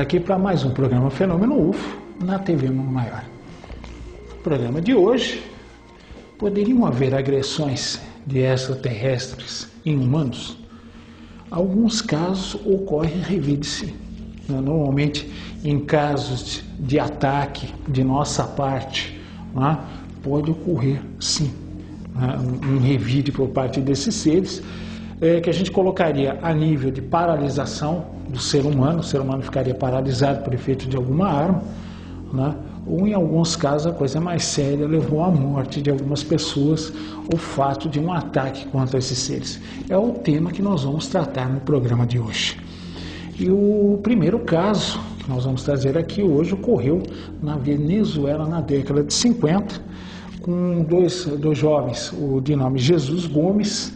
aqui para mais um programa Fenômeno UFO na TV Mundo Maior. No programa de hoje, poderiam haver agressões de extraterrestres em humanos? Alguns casos ocorrem, revide-se. Normalmente, em casos de ataque de nossa parte, pode ocorrer, sim, um revide por parte desses seres, que a gente colocaria a nível de paralisação do ser humano. O ser humano ficaria paralisado por efeito de alguma arma, ou em alguns casos a coisa mais séria, levou à morte de algumas pessoas o fato de um ataque contra esses seres. É o tema que nós vamos tratar no programa de hoje. E o primeiro caso que nós vamos trazer aqui hoje ocorreu na Venezuela na década de 50, com dois jovens, o de nome Jesus Gomes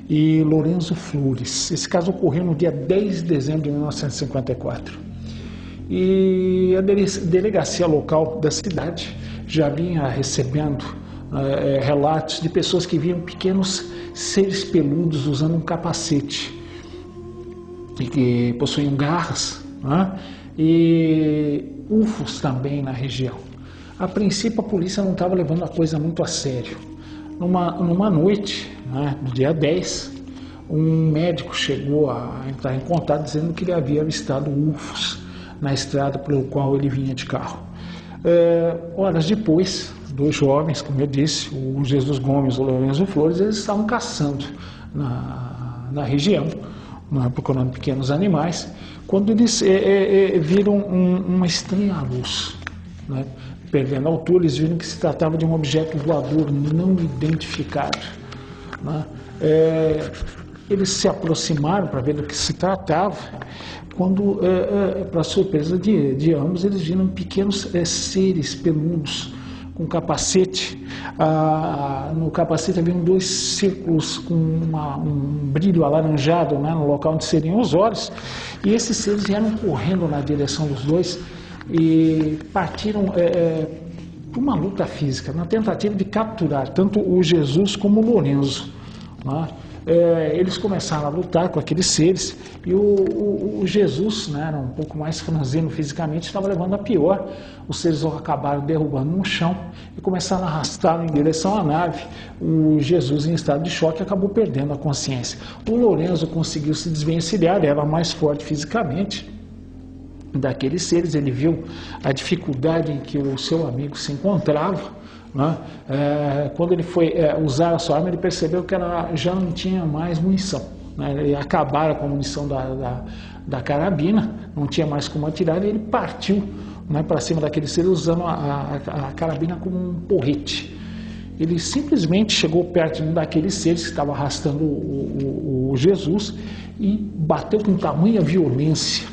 e Lorenzo Flores. Esse caso ocorreu no dia 10 de dezembro de 1954. E a delegacia local da cidade já vinha recebendo relatos de pessoas que viam pequenos seres peludos usando um capacete e que possuíam garras, e UFOs também na região. A princípio a polícia não estava levando a coisa muito a sério. Numa noite, no dia 10, um médico chegou a entrar em contato dizendo que ele havia avistado UFOs na estrada pelo qual ele vinha de carro. Horas depois, dois jovens, como eu disse, o Jesus Gomes e o Lorenzo Flores, eles estavam caçando na região, procurando pequenos animais, quando eles viram uma estranha luz. Perdendo a altura, eles viram que se tratava de um objeto voador não identificado. Eles se aproximaram para ver do que se tratava, quando, para surpresa de ambos, eles viram pequenos seres peludos com capacete. No capacete haviam dois círculos com um brilho alaranjado, no local onde seriam os olhos, e esses seres vieram correndo na direção dos dois e partiram para uma luta física, na tentativa de capturar tanto o Jesus como o Lorenzo. Eles começaram a lutar com aqueles seres e o Jesus, era um pouco mais franzino fisicamente, estava levando a pior. Os seres acabaram derrubando no chão e começaram a arrastá-lo em direção à nave. O Jesus, em estado de choque, acabou perdendo a consciência. O Lorenzo conseguiu se desvencilhar, era mais forte fisicamente daqueles seres. Ele viu a dificuldade em que o seu amigo se encontrava. Quando ele foi usar a sua arma, ele percebeu que ela já não tinha mais munição. Ele acabaram com a munição da carabina, não tinha mais como atirar, e ele partiu para cima daquele ser usando a carabina como um porrete. Ele simplesmente chegou perto de um daqueles seres que estava arrastando o Jesus e bateu com tamanha violência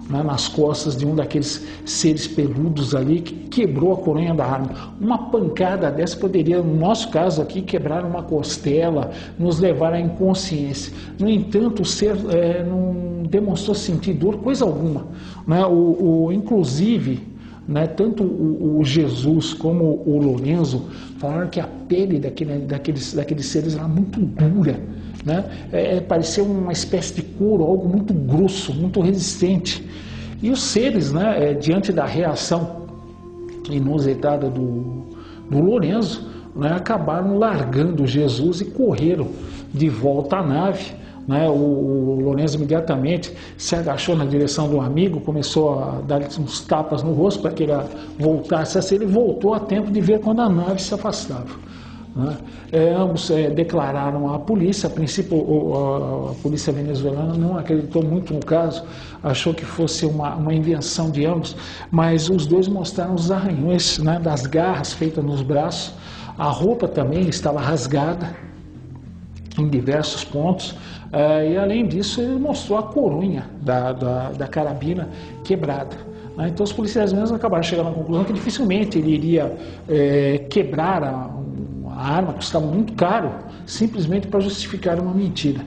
nas costas de um daqueles seres peludos ali, que quebrou a coronha da arma. Uma pancada dessa poderia, no nosso caso aqui, quebrar uma costela, nos levar à inconsciência. No entanto, o ser não demonstrou sentir dor, coisa alguma. Inclusive, tanto o Jesus como o Lorenzo falaram que a pele daqueles seres era muito dura. Parecia uma espécie de couro, algo muito grosso, muito resistente. E os seres, diante da reação inusitada do Lorenzo, acabaram largando Jesus e correram de volta à nave. O Lorenzo imediatamente se agachou na direção do amigo, começou a dar uns tapas no rosto para que ele voltasse a ser. Ele voltou a tempo de ver quando a nave se afastava. Ambos declararam à polícia. A princípio, a polícia venezuelana não acreditou muito no caso, achou que fosse uma invenção de ambos, mas os dois mostraram os arranhões das garras feitas nos braços. A roupa também estava rasgada em diversos pontos, e além disso ele mostrou a coronha da carabina quebrada. Então os policiais mesmos acabaram chegando à conclusão que dificilmente ele iria quebrar a arma, que custava muito caro, simplesmente para justificar uma mentira.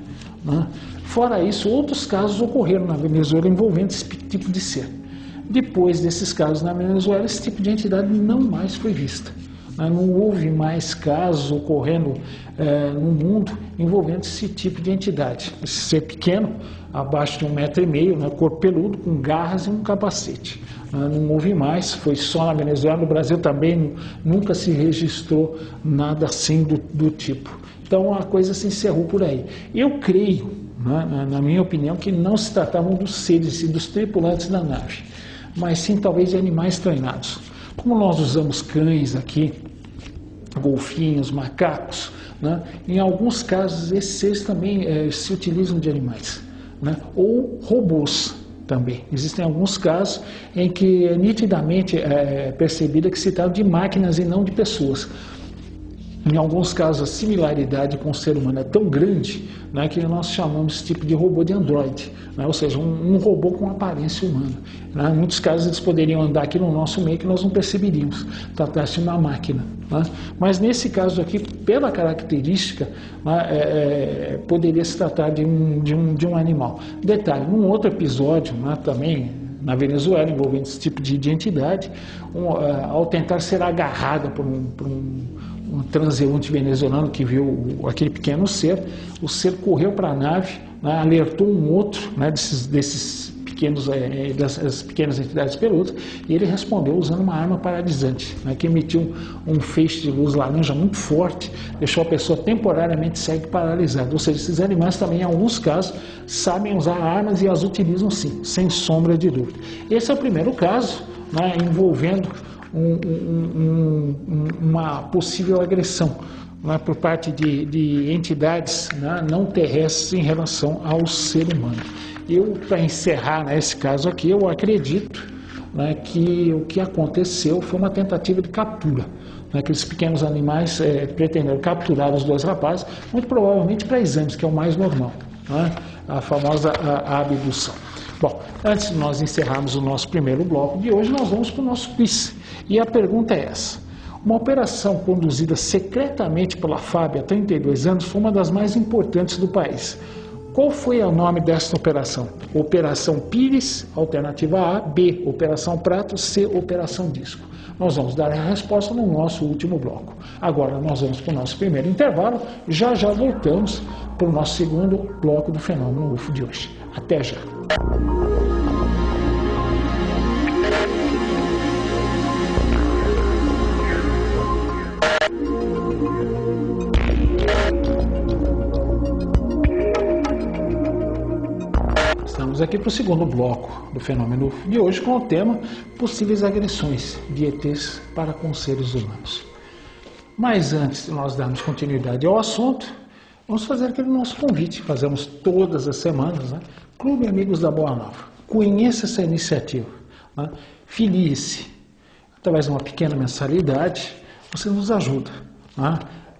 Fora isso, outros casos ocorreram na Venezuela envolvendo esse tipo de ser. Depois desses casos na Venezuela, esse tipo de entidade não mais foi vista. Não houve mais casos ocorrendo no mundo envolvendo esse tipo de entidade. Esse ser pequeno, abaixo de 1,5 m, corpo peludo, com garras e um capacete. Não houve mais, foi só na Venezuela. No Brasil também nunca se registrou nada assim do tipo. Então a coisa se encerrou por aí. Eu creio, na minha opinião, que não se tratavam dos seres e dos tripulantes da nave, mas sim talvez de animais treinados. Como nós usamos cães aqui, golfinhos, macacos, em alguns casos esses seres também se utilizam de animais, ou robôs também. Existem alguns casos em que nitidamente é percebida que se trata de máquinas e não de pessoas. Em alguns casos, a similaridade com o ser humano é tão grande, que nós chamamos esse tipo de robô de androide, ou seja, um robô com aparência humana. Em muitos casos, eles poderiam andar aqui no nosso meio que nós não perceberíamos, tratasse de uma máquina. Mas nesse caso aqui, pela característica, poderia se tratar de um animal. Detalhe, num outro episódio, também na Venezuela, envolvendo esse tipo de entidade, ao tentar ser agarrada por um transeunte venezuelano que viu aquele pequeno ser, o ser correu para a nave, alertou um outro dessas pequenas entidades peludas, e ele respondeu usando uma arma paralisante, que emitiu um feixe de luz laranja muito forte, deixou a pessoa temporariamente cega e paralisada. Ou seja, esses animais também, em alguns casos, sabem usar armas e as utilizam sim, sem sombra de dúvida. Esse é o primeiro caso envolvendo uma possível agressão por parte de entidades não terrestres em relação ao ser humano. Para encerrar esse caso aqui, eu acredito que o que aconteceu foi uma tentativa de captura. Aqueles pequenos animais pretenderam capturar os dois rapazes, muito provavelmente para exames, que é o mais normal, a famosa abdução. Bom, antes de nós encerrarmos o nosso primeiro bloco de hoje, nós vamos para o nosso quiz. E a pergunta é essa: uma operação conduzida secretamente pela FAB há 32 anos foi uma das mais importantes do país. Qual foi o nome desta operação? Operação Pires, alternativa A; B, Operação Prato; C, Operação Disco. Nós vamos dar a resposta no nosso último bloco. Agora nós vamos para o nosso primeiro intervalo, já voltamos para o nosso segundo bloco do Fenômeno UFO de hoje. Até já! Estamos aqui para o segundo bloco do Fenômeno UFO de hoje, com o tema possíveis agressões de ETs para com seres humanos. Mas antes de nós darmos continuidade ao assunto, vamos fazer aquele nosso convite, fazemos todas as semanas, Clube Amigos da Boa Nova. Conheça essa iniciativa, filie-se. Através de uma pequena mensalidade, você nos ajuda.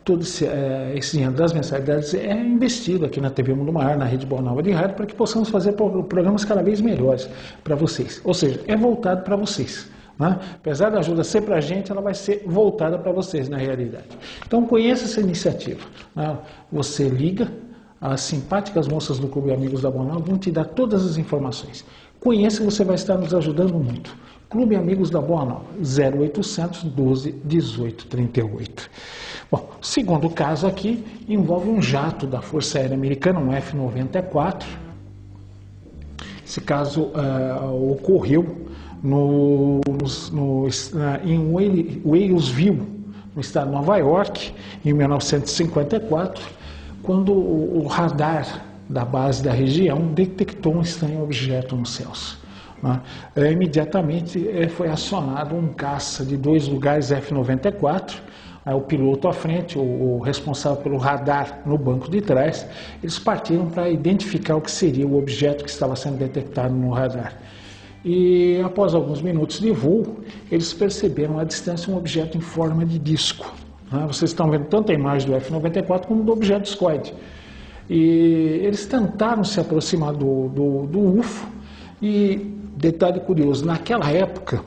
Todo esse dinheiro das mensalidades é investido aqui na TV Mundo Maior, na Rede Boa Nova de Rádio, para que possamos fazer programas cada vez melhores para vocês. Ou seja, é voltado para vocês. Apesar da ajuda ser para a gente, ela vai ser voltada para vocês na realidade. Então conheça essa iniciativa. Você liga, as simpáticas moças do Clube Amigos da Boa Nova vão te dar todas as informações. Conheça, você vai estar nos ajudando muito. Clube Amigos da Boa Nova, 0800 12 18 38. Bom, o segundo caso aqui envolve um jato da Força Aérea Americana, um F-94. Esse caso ocorreu em Walesville, no estado de Nova York, em 1954, quando o radar da base da região detectou um estranho objeto nos céus. Imediatamente foi acionado um caça de 2 lugares F-94, o piloto à frente, o responsável pelo radar no banco de trás. Eles partiram para identificar o que seria o objeto que estava sendo detectado no radar. E após alguns minutos de voo, eles perceberam à distância um objeto em forma de disco. Vocês estão vendo tanto a imagem do F-94 como do objeto discoide. E eles tentaram se aproximar do UFO e, detalhe curioso, naquela época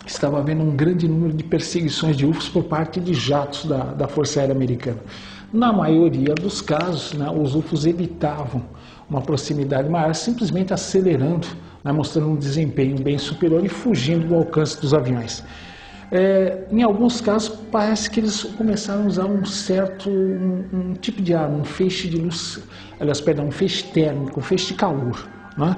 estava havendo um grande número de perseguições de UFOs por parte de jatos da Força Aérea Americana. Na maioria dos casos, os UFOs evitavam uma proximidade maior, simplesmente acelerando, mostrando um desempenho bem superior e fugindo do alcance dos aviões. Em alguns casos, parece que eles começaram a usar um tipo de arma, um feixe de luz, um feixe térmico, um feixe de calor, né?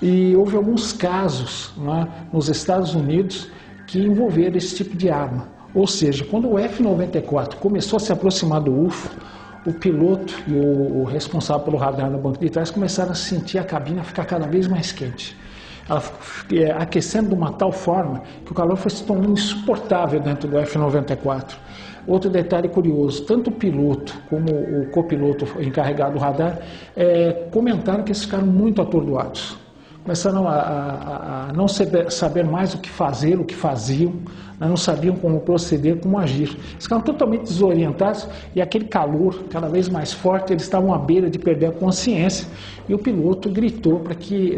E houve alguns casos, né, nos Estados Unidos que envolveram esse tipo de arma. Ou seja, quando o F-94 começou a se aproximar do UFO, o piloto e o responsável pelo radar no banco de trás começaram a sentir a cabina ficar cada vez mais quente. Ela aquecendo de uma tal forma que o calor foi se tornando insuportável dentro do F-94. Outro detalhe curioso, tanto o piloto como o copiloto encarregado do radar comentaram que eles ficaram muito atordoados. Começaram a não saber mais o que fazer, o que faziam, não sabiam como proceder, como agir. Eles ficaram totalmente desorientados e aquele calor cada vez mais forte, eles estavam à beira de perder a consciência e o piloto gritou para que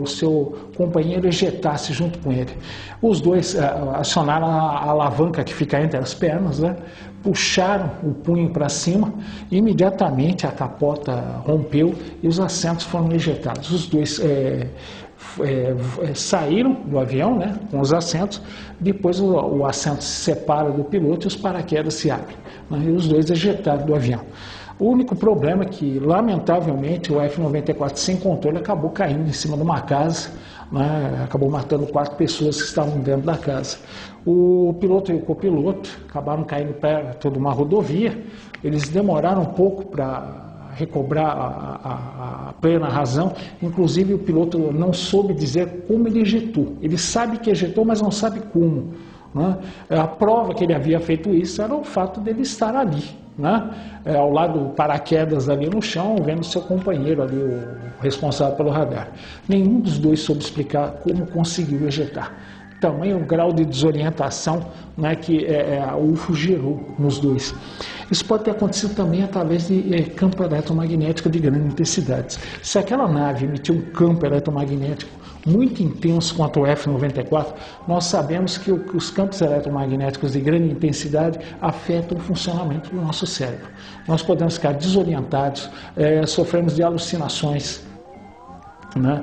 o seu companheiro ejetasse junto com ele. Os dois acionaram a alavanca que fica entre as pernas, né? Puxaram o punho para cima e imediatamente a capota rompeu e os assentos foram ejetados. Os dois saíram do avião, né, com os assentos, depois o assento se separa do piloto e os paraquedas se abrem, né, e os dois ejetaram do avião. O único problema é que, lamentavelmente, o F-94 sem controle acabou caindo em cima de uma casa, né, acabou matando 4 pessoas que estavam dentro da casa. O piloto e o copiloto acabaram caindo perto de uma rodovia, eles demoraram um pouco para recobrar a plena razão, inclusive o piloto não soube dizer como ele ejetou. Ele sabe que ejetou, mas não sabe como, né? A prova que ele havia feito isso era o fato dele estar ali, né? Ao lado do paraquedas ali no chão, vendo seu companheiro ali, o responsável pelo radar. Nenhum dos dois soube explicar como conseguiu ejetar. Tamanho grau de desorientação, né, que o UFO gerou nos dois. Isso pode ter acontecido também através de campo eletromagnético de grande intensidade. Se aquela nave emitiu um campo eletromagnético muito intenso quanto o F-94, nós sabemos que os campos eletromagnéticos de grande intensidade afetam o funcionamento do nosso cérebro. Nós podemos ficar desorientados, sofremos de alucinações, né?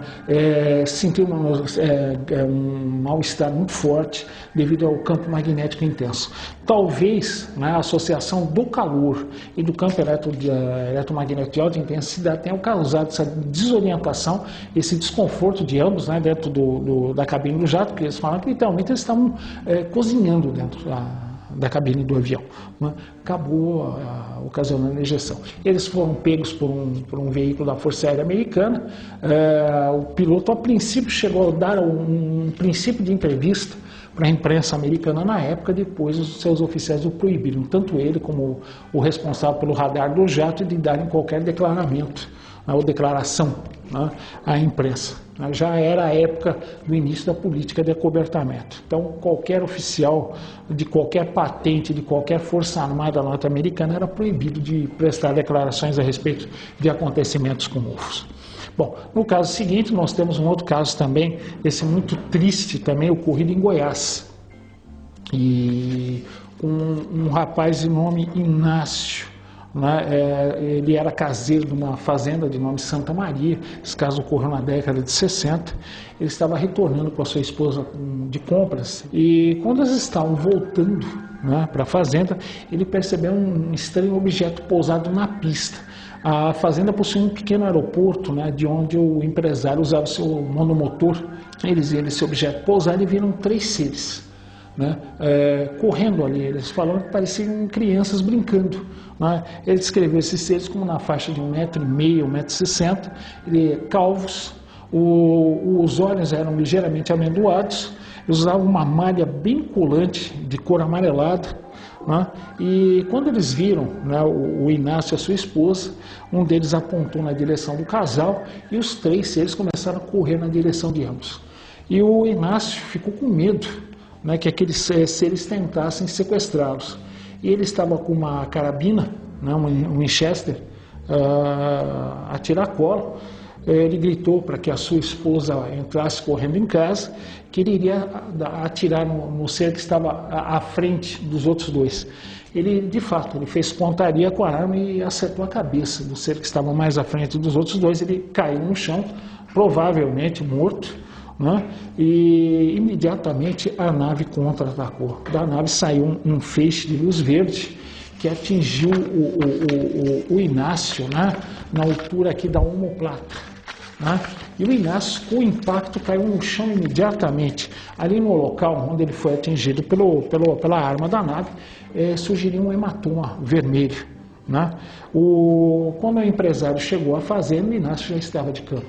Sentir um mal-estar muito forte devido ao campo magnético intenso. Talvez, né, a associação do calor e do campo eletromagnético de alta intensidade tenha causado essa desorientação, esse desconforto de ambos, né, dentro da cabine do jato, porque eles falaram que literalmente eles estavam cozinhando dentro da cabine do avião, né? Acabou ocasionando a ejeção. Eles foram pegos por um veículo da Força Aérea Americana. O piloto, a princípio, chegou a dar um princípio de entrevista para a imprensa americana na época, depois os seus oficiais o proibiram, tanto ele como o responsável pelo radar do jato, de darem qualquer declaramento, né, ou declaração, né, à imprensa. Já era a época do início da política de acobertamento. Então, qualquer oficial de qualquer patente, de qualquer força armada norte-americana era proibido de prestar declarações a respeito de acontecimentos como UFOs. Bom, no caso seguinte, nós temos um outro caso também, esse muito triste também, ocorrido em Goiás. E um rapaz de nome Inácio, né, ele era caseiro de uma fazenda de nome Santa Maria. Esse caso ocorreu na década de 60. Ele estava retornando com a sua esposa de compras e quando eles estavam voltando, né, para a fazenda, ele percebeu um estranho objeto pousado na pista. A fazenda possui um pequeno aeroporto, né, de onde o empresário usava o seu monomotor. Eles viram esse objeto pousar e viram 3 seres, né, correndo ali. Eles falaram que pareciam crianças brincando, né? Ele descreveu esses seres como na faixa de 1,5 m, 1,60 m, calvos, os olhos eram ligeiramente amendoados, eles usavam uma malha bem colante de cor amarelada, né? E quando eles viram, né, o Inácio e a sua esposa, um deles apontou na direção do casal e os 3 seres começaram a correr na direção de ambos. E o Inácio ficou com medo, né, que aqueles seres tentassem sequestrá-los. E ele estava com uma carabina, né, um Winchester, a tiracolo. Ele gritou para que a sua esposa entrasse correndo em casa, que ele iria atirar no ser que estava à frente dos outros 2. Ele, de fato, ele fez pontaria com a arma e acertou a cabeça do ser que estava mais à frente dos outros 2. Ele caiu no chão, provavelmente morto, né? E imediatamente a nave contra-atacou. Da nave saiu um feixe de luz verde que atingiu o Inácio, né? Na altura aqui da omoplata. Né? E o Inácio, com o impacto, caiu no chão imediatamente. Ali no local onde ele foi atingido pela arma da nave, surgiria um hematoma vermelho. Né? Quando o empresário chegou à fazenda, o Inácio já estava de cama.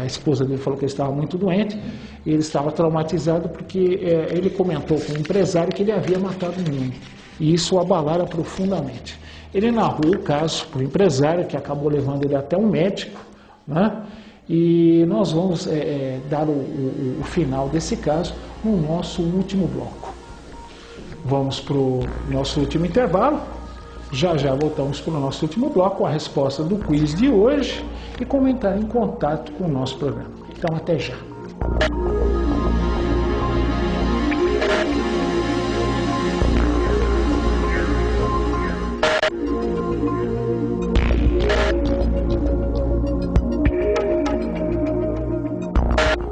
A esposa dele falou que ele estava muito doente, ele estava traumatizado porque ele comentou com o empresário que ele havia matado um menino. E isso o abalara profundamente. Ele narrou o caso para o empresário, que acabou levando ele até um médico, né? E nós vamos dar o final desse caso no nosso último bloco. Vamos para o nosso último intervalo. Já voltamos para o nosso último bloco, a resposta do quiz de hoje e como entrar em contato com o nosso programa. Então, até já.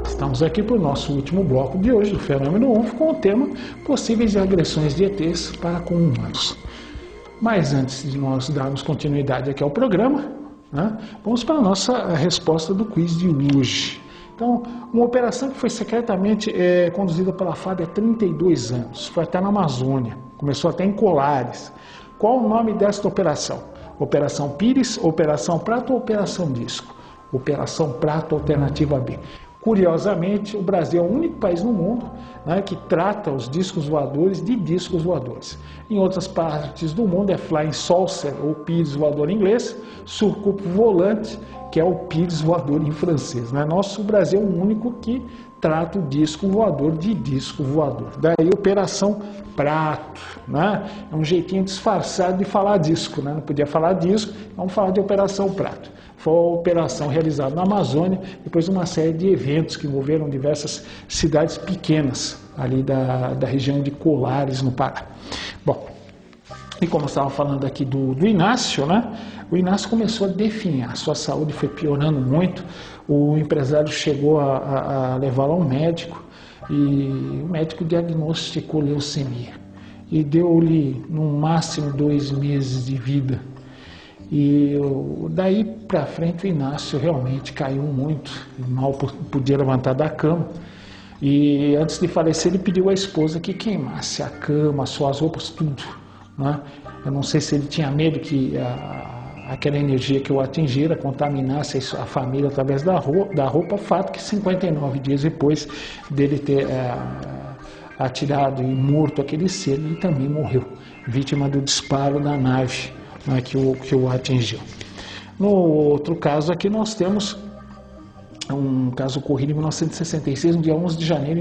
Estamos aqui para o nosso último bloco de hoje, do Fenômeno UFO, com o tema Possíveis agressões de ETs para com humanos. Mas antes de nós darmos continuidade aqui ao programa, né, vamos para a nossa resposta do quiz de hoje. Então, uma operação que foi secretamente conduzida pela FAB há 32 anos, foi até na Amazônia, começou até em Colares. Qual o nome desta operação? Operação Pires, Operação Prato ou Operação Disco? Operação Prato, alternativa B. Curiosamente, o Brasil é o único país no mundo, né, que trata os discos voadores de discos voadores. Em outras partes do mundo é Flying Saucer, ou Pires voador em inglês, Surcoupe Volante, que é o Pires voador em francês. Né? O Brasil é o único que trata o disco voador de disco voador. Daí Operação Prato, né? É um jeitinho disfarçado de falar disco, né? Não podia falar disco, vamos falar de Operação Prato. Foi uma operação realizada na Amazônia, depois de uma série de eventos que envolveram diversas cidades pequenas, ali da região de Colares, no Pará. Bom, e como eu estava falando aqui do Inácio, né? O Inácio começou a definhar, sua saúde foi piorando muito, o empresário chegou a levá-lo ao médico, e o médico diagnosticou leucemia, e deu-lhe no máximo 2 meses de vida. E daí para frente o Inácio realmente caiu muito, mal podia levantar da cama. E antes de falecer ele pediu à esposa que queimasse a cama, suas roupas, tudo. Né? Eu não sei se ele tinha medo que aquela energia que o atingira contaminasse a família através da roupa, fato que 59 dias depois dele ter atirado e morto aquele ser, ele também morreu, vítima do disparo da nave, né, que o atingiu. No outro caso aqui nós temos um caso ocorrido em 1966, no dia 11 de janeiro,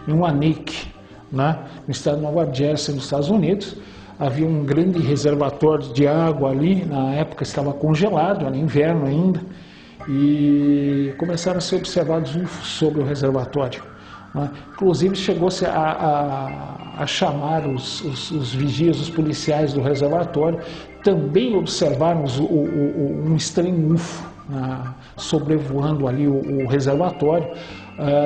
em Uanik, né, no estado de Nova Jersey, nos Estados Unidos. Havia um grande reservatório de água ali, na época estava congelado, era inverno ainda, e começaram a ser observados UFOs sobre o reservatório. Né? Inclusive chegou-se a chamar os vigias, os policiais do reservatório, também observaram um estranho UFO sobrevoando ali o reservatório.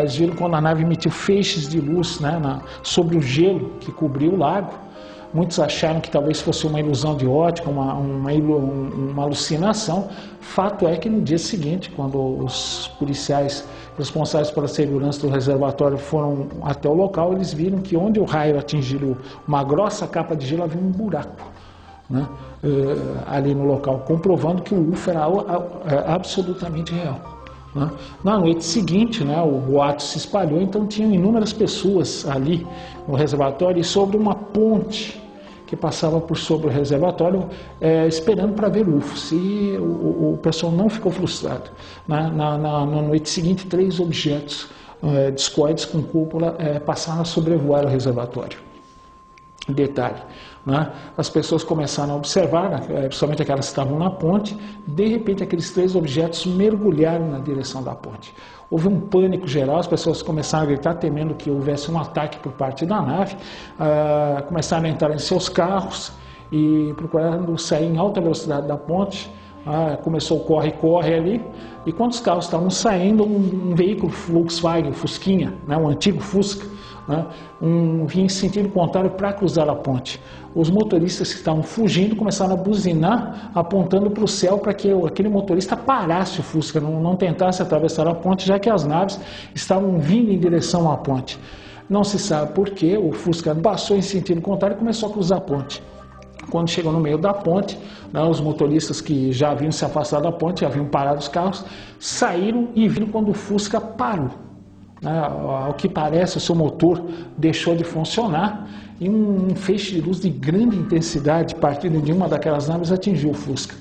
Eles viram quando a nave emitiu feixes de luz, né, sobre o gelo que cobriu o lago. Muitos acharam que talvez fosse uma ilusão de ótica, uma alucinação. Fato é que no dia seguinte, quando os policiais responsáveis pela segurança do reservatório foram até o local, eles viram que onde o raio atingiu uma grossa capa de gelo, havia um buraco, né, ali no local, comprovando que o UFO era absolutamente real. Né? Na noite seguinte, né, o boato se espalhou, então tinham inúmeras pessoas ali no reservatório e sobre uma ponte que passava por sobre o reservatório, esperando para ver UFOs. E o pessoal não ficou frustrado. Na noite seguinte, 3 objetos discoides com cúpula passaram a sobrevoar o reservatório. Detalhe, né? As pessoas começaram a observar, né, principalmente aquelas que estavam na ponte, de repente aqueles 3 objetos mergulharam na direção da ponte. Houve um pânico geral, as pessoas começaram a gritar, temendo que houvesse um ataque por parte da nave, começaram a entrar em seus carros e procurando sair em alta velocidade da ponte, Começou o corre-corre ali, e quando os carros estavam saindo, um veículo Volkswagen, Fusquinha, né, um antigo Fusca, né, vinha em sentido contrário para cruzar a ponte. Os motoristas que estavam fugindo começaram a buzinar, apontando para o céu para que aquele motorista parasse o Fusca, não tentasse atravessar a ponte, já que as naves estavam vindo em direção à ponte. Não se sabe por que o Fusca passou em sentido contrário e começou a cruzar a ponte. Quando chegou no meio da ponte, né, os motoristas que já haviam se afastado da ponte, já haviam parado os carros, saíram e viram quando o Fusca parou. Ao que parece, o seu motor deixou de funcionar e um feixe de luz de grande intensidade, partindo de uma daquelas naves, atingiu o Fusca.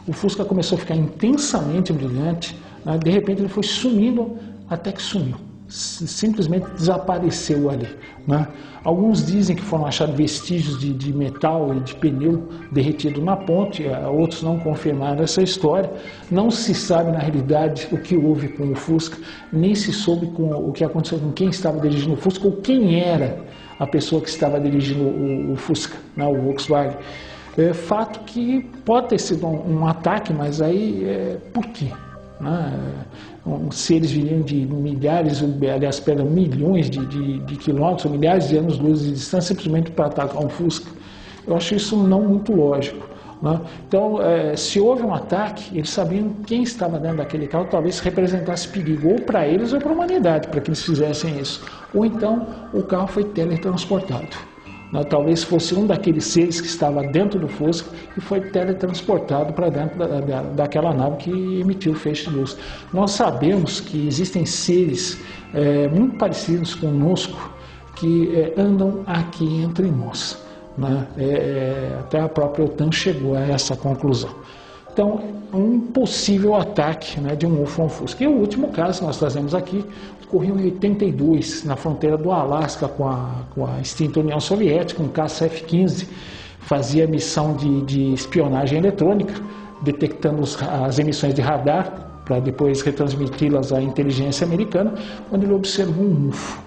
O Fusca começou a ficar intensamente brilhante, né, de repente ele foi sumindo até que sumiu. Simplesmente desapareceu ali, né? Alguns dizem que foram achados vestígios de metal e de pneu derretido na ponte, outros não confirmaram essa história. Não se sabe na realidade o que houve com o Fusca, nem se soube o que aconteceu com quem estava dirigindo o Fusca ou quem era a pessoa que estava dirigindo o Fusca, né, o Volkswagen. Fato que pode ter sido um ataque, mas aí por quê? Se eles viriam de milhares, aliás, perdão, milhões de quilômetros, ou milhares de anos-luz de distância, simplesmente para atacar um Fusca, eu acho isso não muito lógico. Então, se houve um ataque, eles sabiam quem estava dentro daquele carro, talvez representasse perigo, ou para eles ou para a humanidade, para que eles fizessem isso. Ou então, o carro foi teletransportado. Talvez fosse um daqueles seres que estava dentro do Fusca e foi teletransportado para dentro daquela nave que emitiu o feixe de luz. Nós sabemos que existem seres muito parecidos conosco que andam aqui entre nós. Até a própria OTAN chegou a essa conclusão. Então, um possível ataque, de um UFO a um Fusca. E o último caso que nós trazemos aqui ocorreu em 82, na fronteira do Alasca com a extinta União Soviética, um caça F-15, fazia missão de espionagem eletrônica, detectando as emissões de radar, para depois retransmiti-las à inteligência americana, onde ele observou um UFO.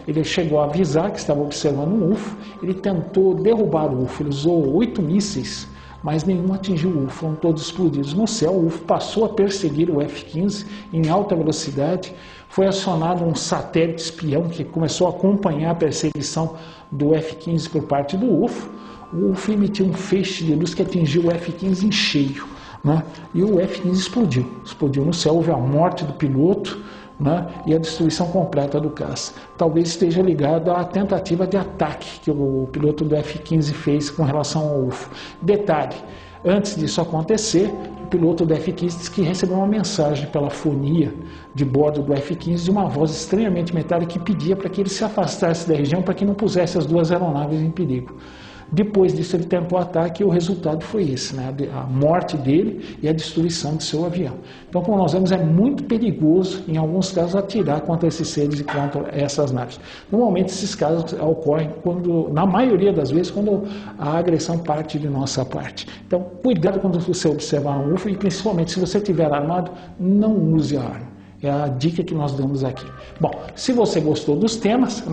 Ele chegou a avisar que estava observando um UFO, ele tentou derrubar o UFO, ele usou 8 mísseis, mas nenhum atingiu o UFO, foram todos explodidos no céu. O UFO passou a perseguir o F-15 em alta velocidade, foi acionado um satélite espião que começou a acompanhar a perseguição do F-15 por parte do UFO. O UFO emitiu um feixe de luz que atingiu o F-15 em cheio, e o F-15 explodiu no céu, houve a morte do piloto, e a destruição completa do caça. Talvez esteja ligado à tentativa de ataque que o piloto do F-15 fez com relação ao UFO. Detalhe, antes disso acontecer, o piloto do F-15 disse que recebeu uma mensagem pela fonia de bordo do F-15 de uma voz estranhamente metálica que pedia para que ele se afastasse da região para que não pusesse as duas aeronaves em perigo. Depois disso ele tentou o ataque e o resultado foi esse, a morte dele e a destruição de seu avião. Então, como nós vemos, é muito perigoso, em alguns casos, atirar contra esses seres e contra essas naves. Normalmente esses casos ocorrem, na maioria das vezes, quando a agressão parte de nossa parte. Então, cuidado quando você observar um UFO e principalmente se você estiver armado, não use a arma. É a dica que nós damos aqui. Bom, se você gostou dos temas,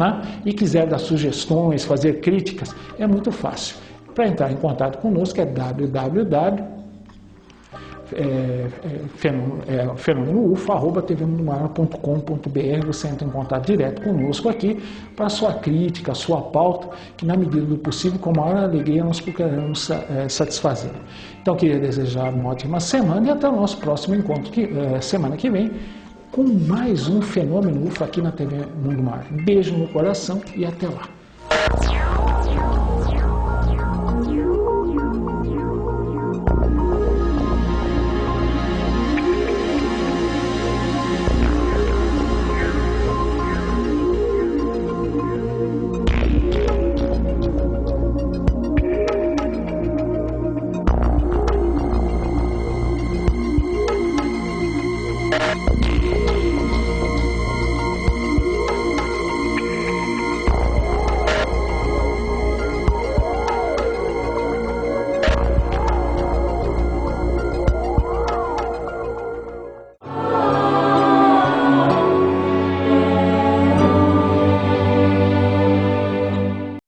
e quiser dar sugestões, fazer críticas, é muito fácil. Para entrar em contato conosco é www.fenomenofo@tvmundomaior.com.br. Você entra em contato direto conosco aqui para a sua crítica, a sua pauta, que na medida do possível, com a maior alegria, nós procuraremos satisfazer. Então, queria desejar uma ótima semana e até o nosso próximo encontro, semana que vem, com mais um Fenômeno UFO aqui na TV Mundo Maior. Beijo no coração e até lá.